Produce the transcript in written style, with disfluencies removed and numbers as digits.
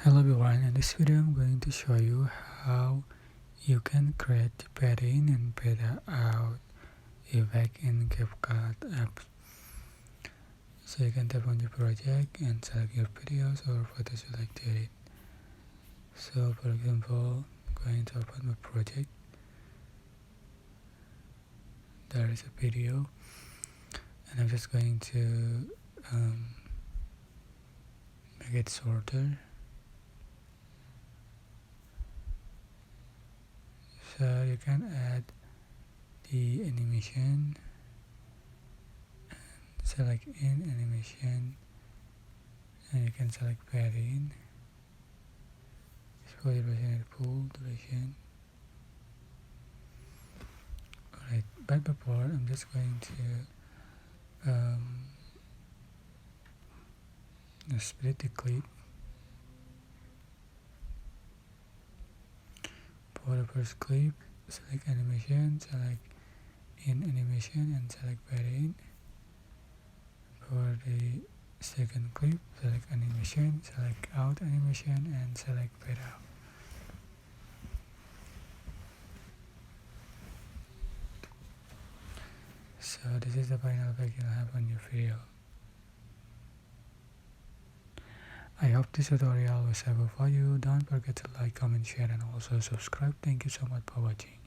Hello everyone, in this video I'm going to show you how you can create the fade in and fade out effect in CapCut app. So you can tap on the project and select your videos or photos you like to edit. So for example, I'm going to open my project. There is a video and I'm just going to make it shorter. So you can add the animation, select in animation, and you can select fade in, 40% at full duration. Alright, but before I'm just going to split the clip. For the first clip, select animation, select in animation and select fade in. For the second clip, select animation, select out animation and select fade out. So this is the final effect you'll have on your video. I hope this tutorial was helpful for you. Don't forget to like, comment, share and also subscribe. Thank you so much for watching.